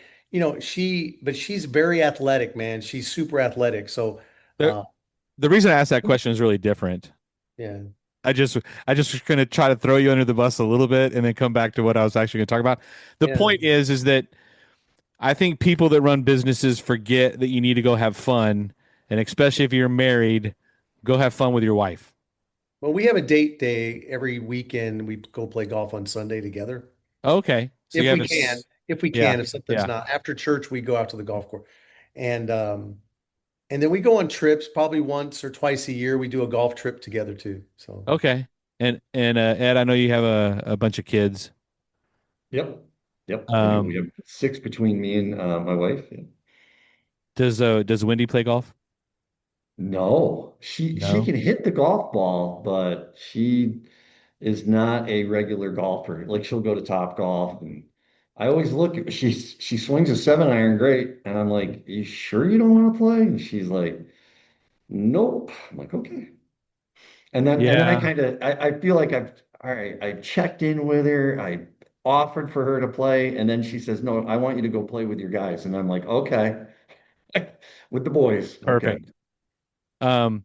she's very athletic, man. She's super athletic. So, The uh, the reason I asked that question is really different. yeah, I just I just was going to try to throw you under the bus a little bit and then come back to what I was actually going to talk about. The yeah. point is that I think people that run businesses forget that you need to go have fun, and especially if you're married, go have fun with your wife. Well, we have a date day every weekend. We go play golf on Sunday together. Okay, so you If have we a can, yeah, if something's yeah. not after church, we go out to the golf course. And then we go on trips probably once or twice a year. We do a golf trip together too. So Okay, and Ed, I know you have a bunch of kids. Yep. Yep. We do. We Um, have six between me and my wife. Yeah. does Wendy play golf? No, she No. can hit the golf ball, but she is not a regular golfer. Like she'll go to Top Golf, and I always look at she swings a 7 iron great, and I'm like, you sure you don't want to play? And she's like, nope. I'm like, okay. And then I Yeah, kind of I feel like I've all right, I checked in with her, I offered for her to play, and then she says, no, I want you to go play with your guys. And I'm like, okay, with the boys. Okay. perfect. Um,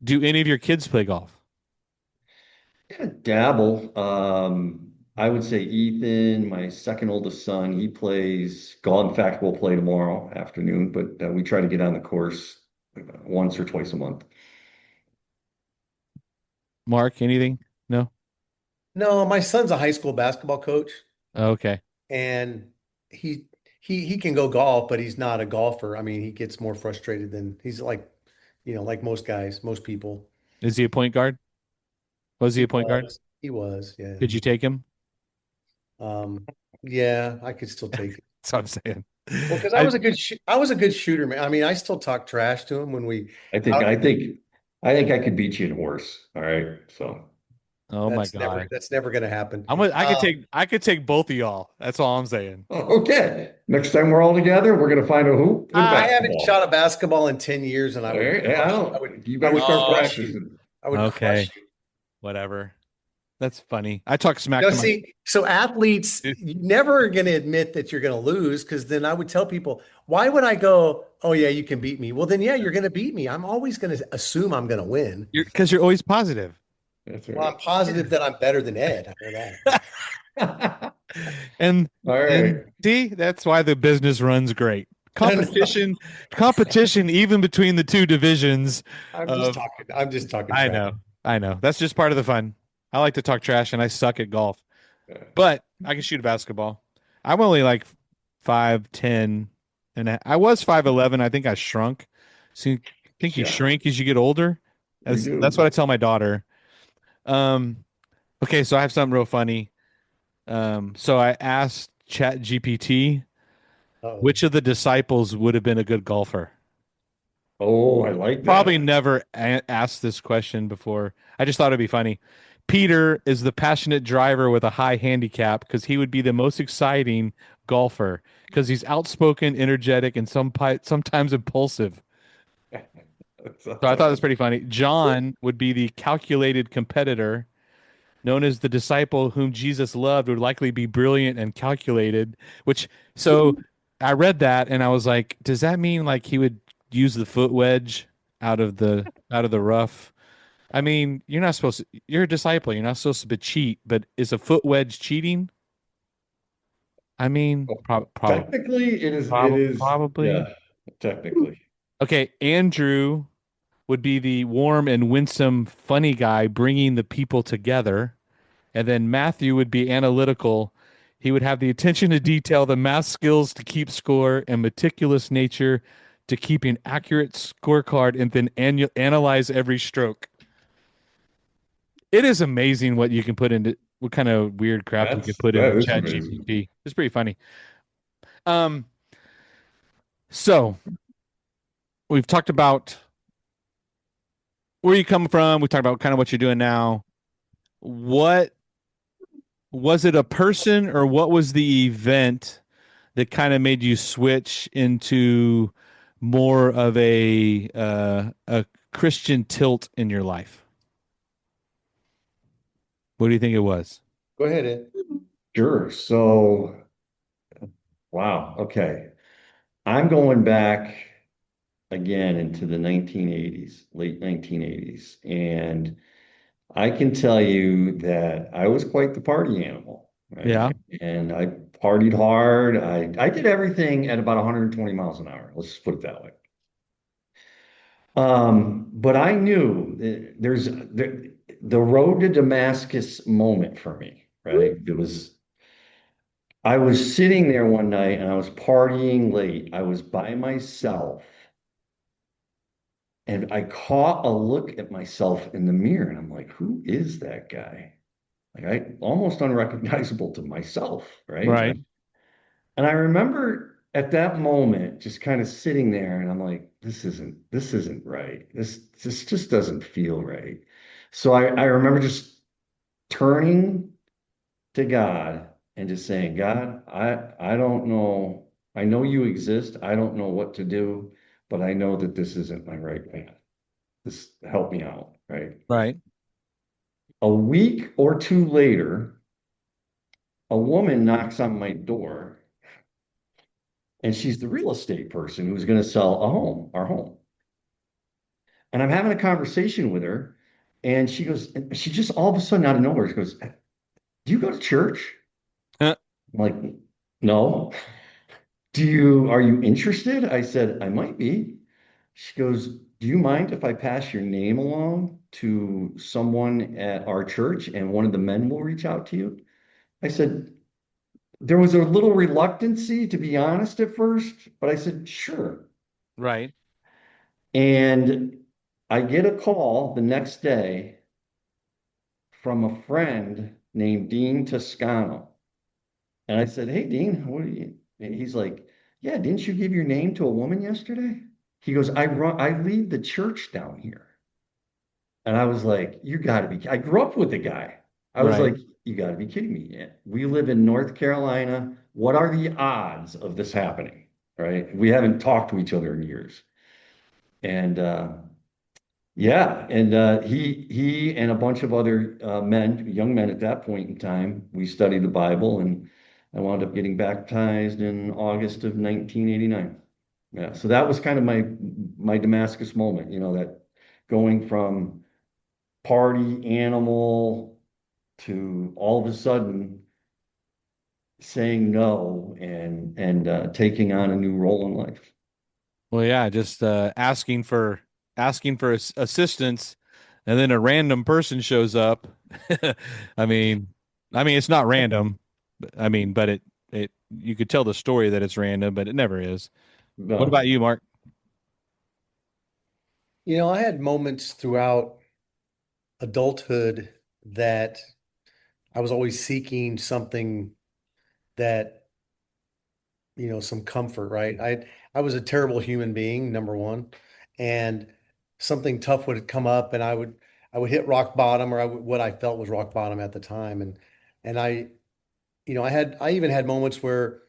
do any of your kids play golf? Kind of dabble. I would say Ethan, my second oldest son, he plays golf. In fact, we'll play tomorrow afternoon, but we try to get on the course once or twice a month. Mark, anything? No. no, my son's a high school basketball coach, Okay. and he he can go golf, but he's not a golfer. I mean, he gets more frustrated than he's like, like most guys, most people. Is he a point guard? Was he He a point guard? was, yeah. Could you take him? Yeah, I could still take it. That's what I'm saying. Well, because I I was a good shooter, man. I mean, I still talk trash to him when we I think out. I think I think I could beat you in horse. All right. So oh my God. That's never going to happen. I could take both of y'all. That's all I'm saying. okay. Next time we're all together, we're gonna find a hoop and a I haven't basketball. shot a basketball in 10 years, and I All would right. Yeah, I crush. don't. You I better would start crush you. practicing. I would Okay, crush you. whatever. That's funny. I talk smack Now, to my see, so athletes, you never are going to admit that you're going to lose because then I would tell people, why would I go, oh, yeah, you can beat me? Well, then, yeah, you're going to beat me. I'm always going to assume I'm going to win. because you're always positive. That's Well, I'm right. positive that I'm better than Ed. I know that. And All and right. see, that's why the business runs great. Competition even between the two divisions of I'm just talking I trash. know. I know. That's just part of the fun. I like to talk trash and I suck at golf. Yeah. But I can shoot a basketball. I'm only like 5'10" I was 5'11". I think I shrunk. So you think you Yeah, shrink as you get older? you That's what do. I tell my daughter. Um, okay, so I have something real funny. So I asked Chat GPT Oh, which of the disciples would have been a good golfer. Oh, I like Probably that. never asked this question before. I just thought it'd be funny. Peter is the passionate driver with a high handicap because he would be the most exciting golfer because he's outspoken, energetic, and sometimes impulsive. That's So I thought it was awesome. pretty funny. John would be the calculated competitor, known as the disciple whom Jesus loved, would likely be brilliant and calculated. Which so I read that and I was like, does that mean like he would use the foot wedge out of the rough? I mean, you're not supposed to, you're a disciple. You're not supposed to cheat, but is a foot wedge cheating? I mean, Technically, it is, probably. yeah, technically. Okay, Andrew would be the warm and winsome, funny guy bringing the people together. And then Matthew would be analytical. He would have the attention to detail, the math skills to keep score, and meticulous nature to keep an accurate scorecard and then analyze every stroke. It is amazing what you can put into what kind of weird crap you can put That into is Chat amazing. GPT. It's pretty funny. Um, so we've talked about where you come from. We talked about kind of what you're doing now. What was it, a person or what was the event that kind of made you switch into more of a Christian tilt in your life? What do you think it was? go ahead, Ed. Sure. So, wow. Okay. I'm going back again into the 1980s, late 1980s. And I can tell you that I was quite the party animal, right? Yeah, And I partied hard. I did everything at about 120 miles an hour. Let's just put it that way. But I knew the road to Damascus moment for me, right? I was sitting there one night and I was partying late. I was by myself and I caught a look at myself in the mirror and I'm like, who is that guy? Like I almost unrecognizable to myself, right? right, And I remember at that moment just kind of sitting there and I'm like, this isn't right. This just doesn't feel right. So I remember just turning to God and just saying, God, I don't know. I know you exist. I don't know what to do, but I know that this isn't my right path. This help me out, right? right. A week or two later, a woman knocks on my door and she's the real estate person who's going to sell our home. And I'm having a conversation with her, and she goes, and she just all of a sudden out of nowhere, she goes, "Do you go to church?" Uh, I'm like, "No." Are you interested? I said, "I might be." She goes, "Do you mind if I pass your name along to someone at our church and one of the men will reach out to you?" I said, there was a little reluctancy, to be honest, at first, but I said, "Sure." right. And I get a call the next day from a friend named Dean Toscano. And I said, "Hey, Dean, what are you?" And he's like, yeah, didn't you give your name to a woman yesterday? He goes, I lead the church down here. And I was like, you got to be, I grew up with the guy. I was Right. like, you got to be kidding me. Yeah. We live in North Carolina. What are the odds of this happening? Right. We haven't talked to each other in years. And yeah, and he and a bunch of other men, young men at that point in time, we studied the Bible, and I wound up getting baptized in August of 1989. Yeah, so that was kind of my Damascus moment, that going from party animal to all of a sudden saying no and taking on a new role in life. Well, yeah, just asking for assistance, and then a random person shows up. I mean, it's not random. But it you could tell the story that it's random, but it never is. What No, about you, Mark? I had moments throughout adulthood that I was always seeking something that, some comfort, right? I was a terrible human being, number one, and something tough would come up and I would hit rock bottom, or what I felt was rock bottom at the time. And I even had moments where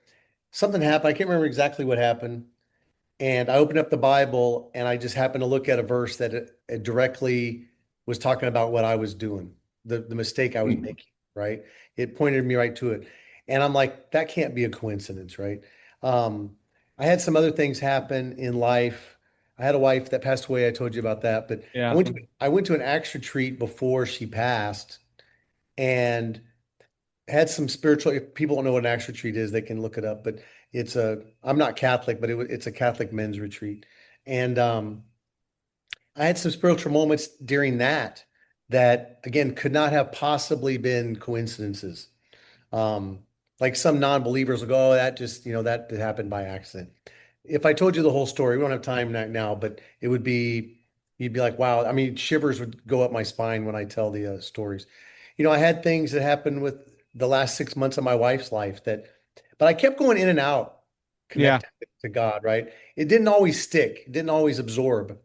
something happened. I can't remember exactly what happened. And I opened up the Bible and I just happened to look at a verse that it directly was talking about what I was doing, the mistake I was making, right? It pointed me right to it. And I'm like, that can't be a coincidence, right? Um, I had some other things happen in life. I had a wife that passed away. I told you about that, but I Yeah. went to I went to an Acts retreat before she passed and had some spiritual. If people don't know what an Acts retreat is, they can look it up. But I'm not Catholic, but it's a Catholic men's retreat. And I had some spiritual moments during that again could not have possibly been coincidences. Um, like some non-believers will go, oh, that just, that happened by accident. If I told you the whole story, we don't have time right now, but you'd be like, wow. I mean, shivers would go up my spine when I tell the stories. I had things that happened with the last 6 months of my wife's life but I kept going in and out, Yeah. connected to God, right? It didn't always stick. It didn't always absorb.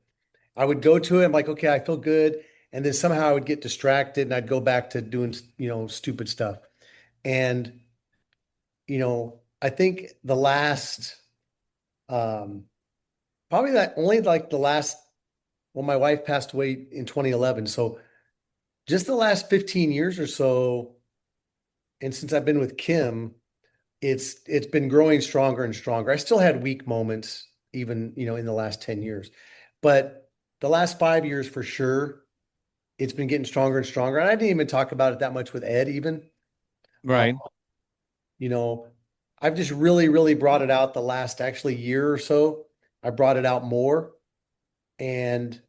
I would go to it. I'm like, okay, I feel good. And then somehow I would get distracted and I'd go back to doing, stupid stuff. And I think the last, um, probably that only like the last, well, my wife passed away in 2011. So just the last 15 years or so, and since I've been with Kim, it's been growing stronger and stronger. I still had weak moments, even, in the last 10 years, but the last 5 years for sure, it's been getting stronger and stronger. And I didn't even talk about it that much with Ed, even. Uh, Right. you know, I've just really, really brought it out the last actually year or so. I brought it out more. And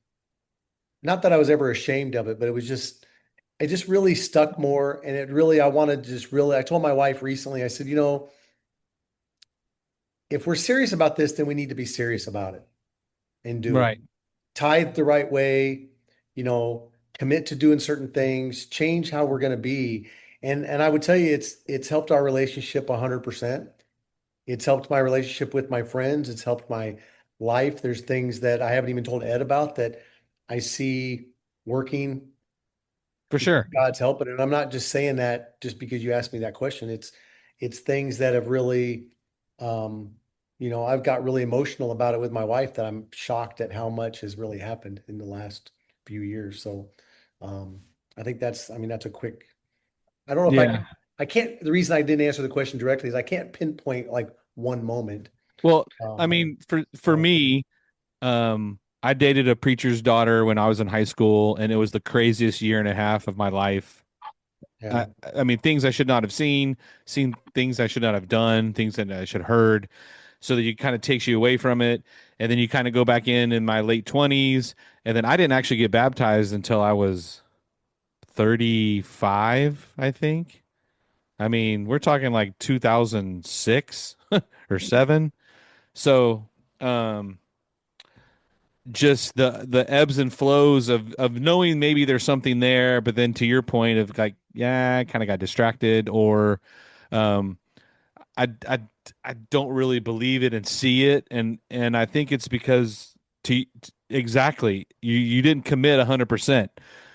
not that I was ever ashamed of it, but it just really stuck more. And I wanted to just really, I told my wife recently, I said, if we're serious about this, then we need to be serious about it and do it. Right. Tithe the right way, you know, commit to doing certain things, change how we're going to be. And I would tell you, it's helped our relationship 100%. It's helped my relationship with my friends. It's helped my life. There's things that I haven't even told Ed about that I see working For because sure. God's helping. And I'm not just saying that just because you asked me that question. It's things that have really, um, I've got really emotional about it with my wife that I'm shocked at how much has really happened in the last few years. So, um, I think I mean, that's a quick, I don't know if Yeah. I can't, the reason I didn't answer the question directly is I can't pinpoint like one moment. Well, Um, for me, I dated a preacher's daughter when I was in high school, and it was the craziest year and a half of my life. yeah. I, things I should not have seen things I should not have done, things that I should have heard, so that it kind of takes you away from it. And then you kind of go back in my late 20s. And then I didn't actually get baptized until I was 35, I think. We're talking like 2006 or 7. So, just the ebbs and flows of knowing maybe there's something there, but then to your point of like, yeah, I kind of got distracted, or um I I don't really believe it and see it, and I think it's because exactly you didn't commit 100%.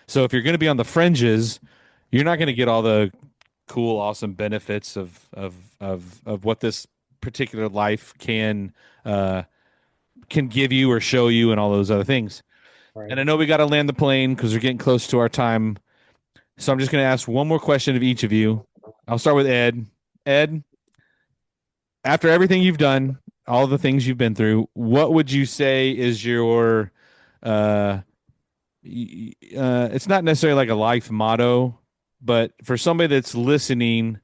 So if you're going to be on the fringes, you're not going to get all the cool, awesome benefits of what this particular life uh can give you or show you and all those other things. And Right. I know we got to land the plane because we're getting close to our time. So I'm just going to ask one more question of each of you. I'll start with Ed. Ed, after everything you've done, all the things you've been through, what would you say is your uh it's not necessarily like a life motto, but for somebody that's listening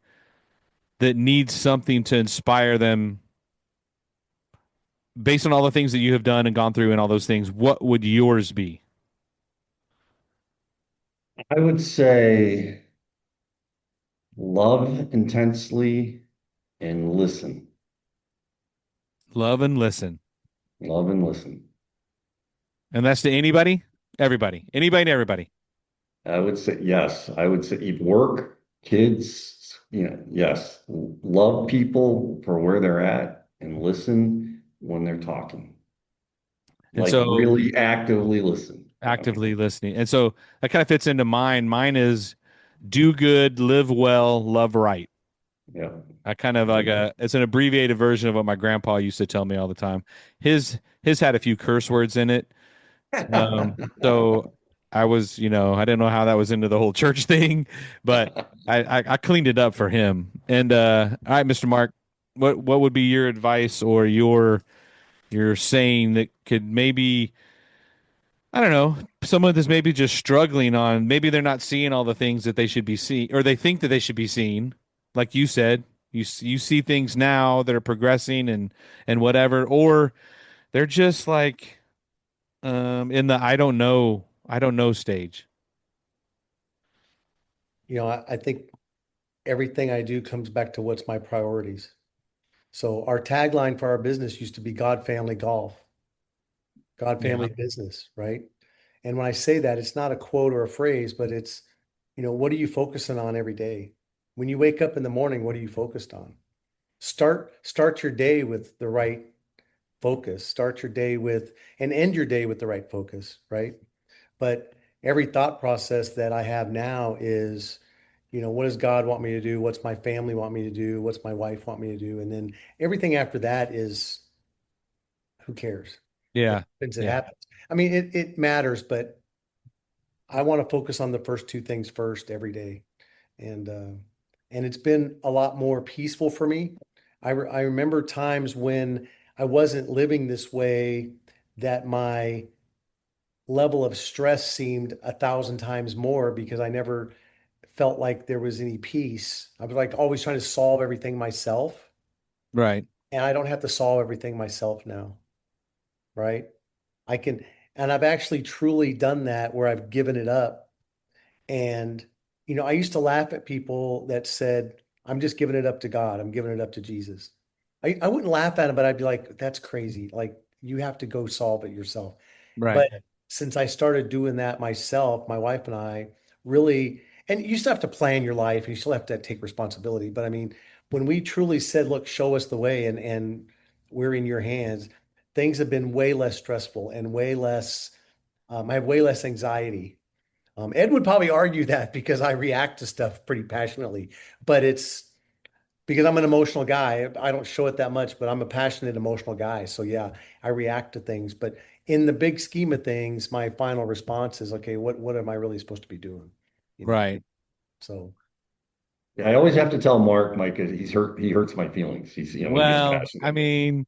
that needs something to inspire them based on all the things that you have done and gone through and all those things, what would yours be? I would say love intensely and listen. Love and listen. Love and listen. And that's to anybody, everybody, anybody and everybody. I would say yes. I would say work, kids, yes. Love people for where they're at and listen when they're talking. And Like so really actively listen. actively listening. And so that kind of fits into mine. Mine is do good, live well, love right. Yeah. I kind of There like you go. it's an abbreviated version of what my grandpa used to tell me all the time. His had a few curse words in it. So I was, I didn't know how that was into the whole church thing, but I cleaned it up for him. And all right, Mr. Mark, what would be your advice or your saying that could maybe, I don't know, someone that's maybe just struggling on, maybe they're not seeing all the things that they should be seeing, or they think that they should be seeing. Like you said, you see things now that are progressing and whatever, or they're just like in the I don't know stage. I think everything I do comes back to what's my priorities. So our tagline for our business used to be God, family, golf, God, Yeah. family, business, right? And when I say that, it's not a quote or a phrase, but it's, what are you focusing on every day? When you wake up in the morning, what are you focused on? Start your day with the right focus. Start your day with and end your day with the right focus, right? But every thought process that I have now is, what does God want me to do? What's my family want me to do? What's my wife want me to do? And then everything after that is who cares? What Yeah. happens, it Yeah. happens. I mean, it matters, but I want to focus on the first two things first every day. And it's been a lot more peaceful for me. I remember times when I wasn't living this way that my level of stress seemed 1,000 times more because I never felt like there was any peace. I was like always trying to solve everything myself, Right. and I don't have to solve everything myself now, right? I can, and I've actually truly done that where I've given it up. And, I used to laugh at people that said, I'm just giving it up to God. I'm giving it up to Jesus. I wouldn't laugh at them, but I'd be like, that's crazy. Like, you have to go solve it yourself. Right. But since I started doing that myself, my wife and I really, and you still have to plan your life and you still have to take responsibility. But I mean, when we truly said, look, show us the way and we're in your hands, things have been way less stressful and way less, I have way less anxiety. Ed would probably argue that because I react to stuff pretty passionately, but it's because I'm an emotional guy. I don't show it that much, but I'm a passionate, emotional guy. So yeah, I react to things. But in the big scheme of things, my final response is, okay, what am I really supposed to be doing? You know? Right. So Yeah, I always have to tell Mark, Micah, he hurts my feelings. When he gets Well, I passionate. mean,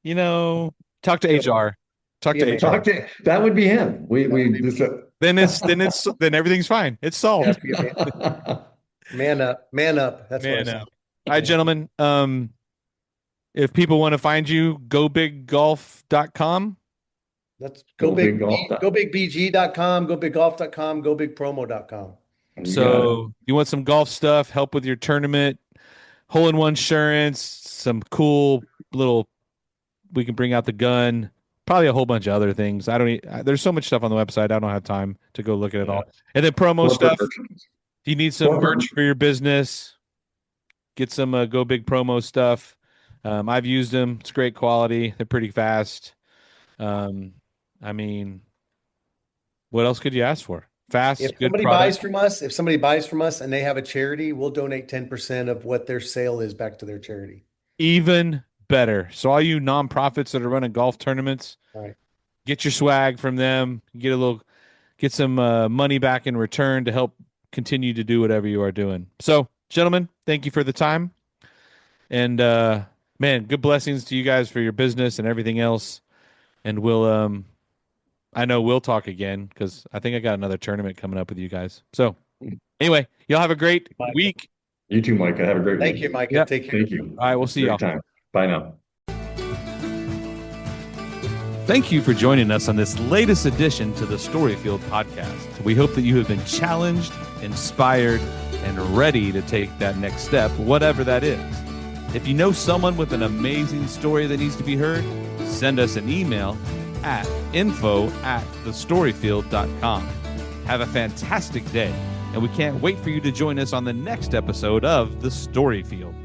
you know, talk to be a, HR. Talk be to a man. HR. That would be him. That would We be just me. Then everything's fine. It's Yeah, solved. be a man. Man up, man up. That's what I Man say. up. All right, Man up. gentlemen. If people want to find you, gobiggolf.com. Let's Go big golf. go bigbg.com, go biggolf.com, go bigpromo.com. You got it. So you want some golf stuff, help with your tournament, hole in one insurance, some cool little, we can bring out the gun, probably a whole bunch of other things. I don't, there's so much stuff on the website. I don't have time to go look at it Yeah. all. And then promo Corporate stuff. merchants. If you need some Corporate. merch for your business, Get some Go Big promo stuff. I've used them. It's great quality. They're pretty fast. I mean, what else could you ask for? Fast, good product. If somebody buys from us and they have a charity, we'll donate 10% of what their sale is back to their charity. Even better. So all you nonprofits that are running golf tournaments, All right. get your swag from them. Get some money back in return to help continue to do whatever you are doing. So, gentlemen, thank you for the time. And man, good blessings to you guys for your business and everything else. And I know we'll talk again because I think I got another tournament coming up with you guys. So anyway, y'all have a great week. You too, Micah. Have a great week. Thank you, Micah. Yep. Take care. Thank you. All right, we'll see y'all. Time. Bye now. Thank you for joining us on this latest edition to the Storyfield podcast. We hope that you have been challenged, inspired, and ready to take that next step, whatever that is. If you know someone with an amazing story that needs to be heard, send us an email at info@thestoryfield.com. Have a fantastic day, and we can't wait for you to join us on the next episode of The Storyfield.